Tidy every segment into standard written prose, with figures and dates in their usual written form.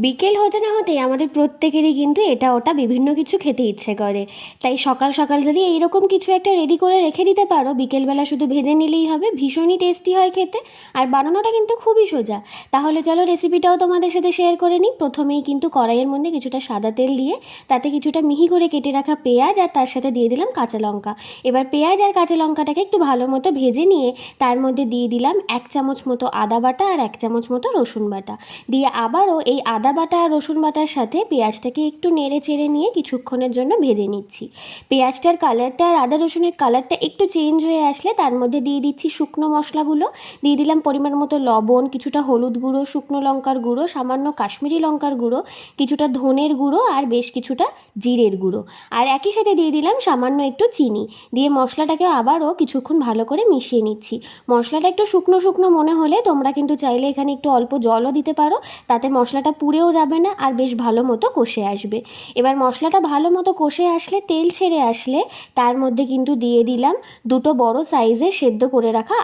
বিকেল হতে না হতেই আমাদের প্রত্যেকেরই কিন্তু এটা ওটা বিভিন্ন কিছু খেতে ইচ্ছে করে। তাই সকাল সকাল যদি এইরকম কিছু একটা রেডি করে রেখে দিতে পারো, বিকেলবেলা শুধু ভেজে নিলেই হবে, ভীষণই টেস্টি হয় খেতে। আর বানানোটা কিন্তু খুবই সোজা। তাহলে চলো রেসিপিটাও তোমাদের সাথে শেয়ার করে নিই। প্রথমেই কিন্তু কড়াইয়ের মধ্যে কিছুটা সাদা তেল দিয়ে তাতে কিছুটা মিহি করে কেটে রাখা পেঁয়াজ আর তার সাথে দিয়ে দিলাম কাঁচা লঙ্কা। এবার পেঁয়াজ আর কাঁচা লঙ্কাটাকে একটু ভালো মতো ভেজে নিয়ে তার মধ্যে দিয়ে দিলাম 1 চামচ মতো আদা বাটা আর 1 চামচ মতো রসুন বাটা। দিয়ে আবারও এই আদা বাটা আর রসুন বাটার সাথে পেঁয়াজটাকে একটু নেড়ে চেড়ে নিয়ে কিছুক্ষণের জন্য ভেজে নিচ্ছি। পেঁয়াজটার কালারটা আর আদা রসুনের কালারটা একটু চেঞ্জ হয়ে আসলে তার মধ্যে দিয়ে দিচ্ছি শুকনো মশলাগুলো। দিয়ে দিলাম পরিমাণ মতো লবণ, কিছুটা হলুদ গুঁড়ো, শুকনো লঙ্কার গুঁড়ো, সামান্য কাশ্মীরি লঙ্কার গুঁড়ো, কিছুটা ধনের গুঁড়ো আর বেশ কিছুটা জিরের গুঁড়ো। আর একই সাথে দিয়ে দিলাম সামান্য একটু চিনি। দিয়ে মশলাটাকে আবারও কিছুক্ষণ ভালো করে মিশিয়ে নিচ্ছি। মশলাটা একটু শুকনো শুকনো মনে হলে তোমরা কিন্তু চাইলে এখানে একটু অল্প জলও দিতে পারো, তাতে মশলাটা পুড়েও যাবে না আর বেশ ভালো মতো কষে আসবে। এবার মশলাটা ভালো মতো কষে আসলে, তেল ছেড়ে আসলে তার মধ্যে কিন্তু দিয়ে দিলাম দুটো বড় সাইজের সেদ্ধ করে রাখা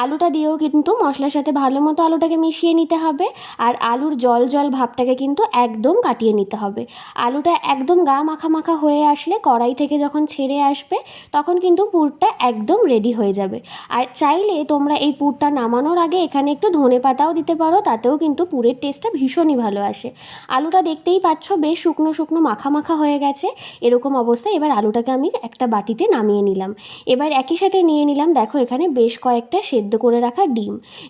আলুটা দিয়েও কিন্তু মশলার সাথে ভালো মতো আলুটাকে মিশিয়ে নিতে হবে। আর আলুর জল জল ভাবটাকে কিন্তু একদম কাটিয়ে নিতে হবে। আলুটা একদম গা মাখা মাখা হয়ে আসলে, কড়াই থেকে যখন ছেড়ে আসবে তখন কিন্তু পুরটা একদম রেডি হয়ে যাবে। আর চাইলে তোমরা এই পুরটা নামানোর আগে এখানে একটু ধনেপাতাও দিতে পারো, তাতেও কিন্তু পুরের টেস্টটা ভীষণই ভালো আসে। আলুটা দেখতেই পাচ্ছ বেশ শুকনো শুকনো মাখা মাখা হয়ে গেছে। এরকম অবস্থায় এবার আলুটাকে আমি একটা বাটিতে নামিয়ে নিলাম। এবার একই সাথে নিয়ে নিলাম, দেখো এখানে বেশ কয়েকটা সেদ্ধ করে রাখা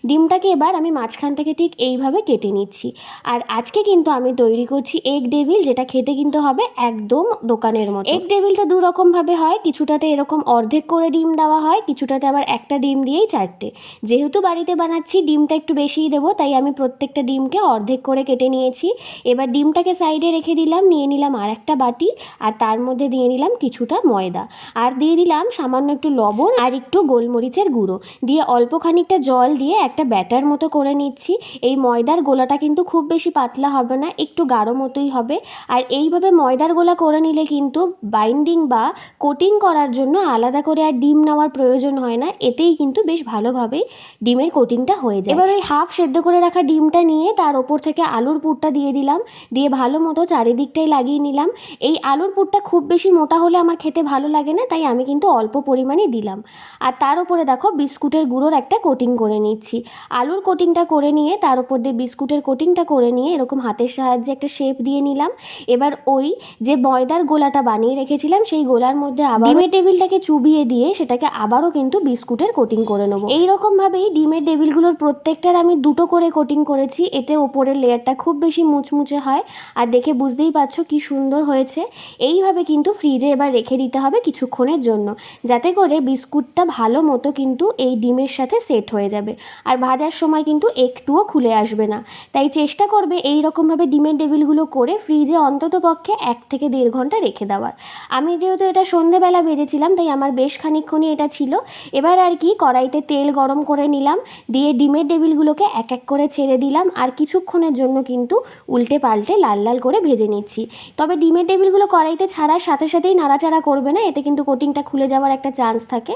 ডিমটাকে এবার আমি মাঝখান থেকে ঠিক এইভাবে কেটে নিচ্ছি। আর আজকে কিন্তু আমি তৈরি করছি এগ ডেভিল, যেটা খেতে কিন্তু হবে একদম দোকানের মতো। এগ ডেভিলটা দু রকমভাবে হয়, কিছুটাতে এরকম অর্ধেক করে ডিম দেওয়া হয়, কিছুটাতে আবার একটা ডিম দিয়েই 4টে। যেহেতু বাড়িতে বানাচ্ছি ডিমটা একটু বেশিই দেবো, তাই আমি প্রত্যেকটা ডিমকে অর্ধেক করে কেটে নিয়েছি। এবার ডিমটাকে সাইডে রেখে দিলাম, নিয়ে নিলাম আর একটা বাটি, আর তার মধ্যে দিয়ে নিলাম কিছুটা ময়দা, আর দিয়ে দিলাম সামান্য একটু লবণ আর একটু গোলমরিচের গুঁড়ো। দিয়ে অল্প খানিকটা জল দিয়ে একটা ব্যাটার মতো করে নিচ্ছি। এই ময়দার গোলাটা কিন্তু খুব বেশি পাতলা হবে না, একটু গাঢ় মতোই হবে। আর এইভাবে ময়দার গোলা করে নিলে কিন্তু বাইন্ডিং বা কোটিং করার জন্য আলাদা করে আর ডিম নেওয়ার প্রয়োজন হয় না, এতেই কিন্তু বেশ ভালোভাবেই ডিমের কোটিংটা হয়ে যায়। এবার ওই হাফ সেদ্ধ করে রাখা ডিমটা নিয়ে তার ওপর থেকে আলুর পুরটা দিয়ে দিলাম, দিয়ে ভালো মতো চারিদিকটাই লাগিয়ে নিলাম। এই আলুর পুরটা খুব বেশি মোটা হলে আমার খেতে ভালো লাগে না, তাই আমি কিন্তু অল্প পরিমাণে দিলাম। আর তার উপরে দেখো বিস্কুটের গুঁড়োর একটা কোটিং করে নিচ্ছি। আলুর কোটিংটা করে নিয়ে তার উপর দিয়ে বিস্কুটের কোটিংটা করে নিয়ে এরকম হাতের সাহায্যে একটা শেপ দিয়ে নিলাম। এবার ওই যে ময়দার গোলাটা বানিয়ে রেখেছিলাম সেই গোলার মধ্যে আবার ডিমের টেবিলটাকে চুবিয়ে দিয়ে সেটাকে আবারও কিন্তু বিস্কুটের কোটিং করে নেবো। এইরকমভাবেই ডিমের টেবিলগুলোর প্রত্যেকটার আমি দুটো করে কোটিং করেছি, এতে ওপরের লেয়ারটা খুব বেশি মুচমুচে হয় আর দেখে বুঝতেই পারছো কি সুন্দর হয়েছে। এইভাবে কিন্তু ফ্রিজে এবার রেখে দিতে হবে কিছুক্ষণের জন্য, যাতে করে বিস্কুটটা ভালো মতো কিন্তু এই ডিমের সাথে সেট হয়ে যাবে আর ভাজার সময় কিন্তু একটুও খুলে আসবে না। তাই চেষ্টা করবে এই রকমভাবে ডিমের টেবিলগুলো করে ফ্রিজে অন্তত পক্ষে 1 থেকে 1.5 ঘন্টা রেখে দেওয়ার। আমি যেহেতু এটা সন্ধেবেলা ভেজেছিলাম তাই আমার বেশ খানিকক্ষণই এটা ছিল। এবার আর কি কড়াইতে তেল গরম করে নিলাম, দিয়ে ডিমের টেবিলগুলোকে এক এক করে ছেড়ে দিলাম আর কিছুক্ষণের জন্য কিন্তু উল্টে পাল্টে লাল লাল করে ভেজে নিচ্ছি। তবে ডিমের টেবিলগুলো কড়াইতে ছাড়ার সাথে সাথেই নাড়াচাড়া করবে না, এতে কিন্তু কোটিংটা খুলে যাওয়ার একটা চান্স থাকে।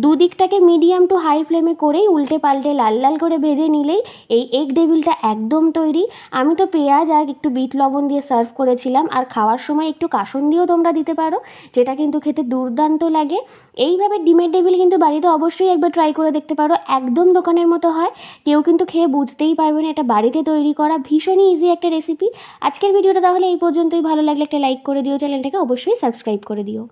দুদিকটাকে মিডিয়াম টু হাই ফ্লেমে করেই উল্টে পাল্টে লাল লাল করে ভেজে নিলেই এই এগ ডেভিলটা একদম তৈরি। আমি তো পেঁয়াজ আর একটু বিট লবণ দিয়ে সার্ভ করেছিলাম, আর খাওয়ার সময় একটু কাসুন্দিও তোমরা দিতে পারো, যেটা কিন্তু খেতে দুর্দান্ত লাগে। এইভাবে ডিমের ডেভিল কিন্তু বাড়িতে অবশ্যই একবার ট্রাই করে দেখতে পারো, একদম দোকানের মতো হয়, কেউ কিন্তু খেয়ে বুঝতেই পারবে না এটা বাড়িতে তৈরি করা। ভীষণই ইজি একটা রেসিপি। আজকের ভিডিওটা তাহলে এই পর্যন্তই। ভালো লাগলে একটা লাইক করে দিও, চ্যানেলটাকে অবশ্যই সাবস্ক্রাইব করে দিও।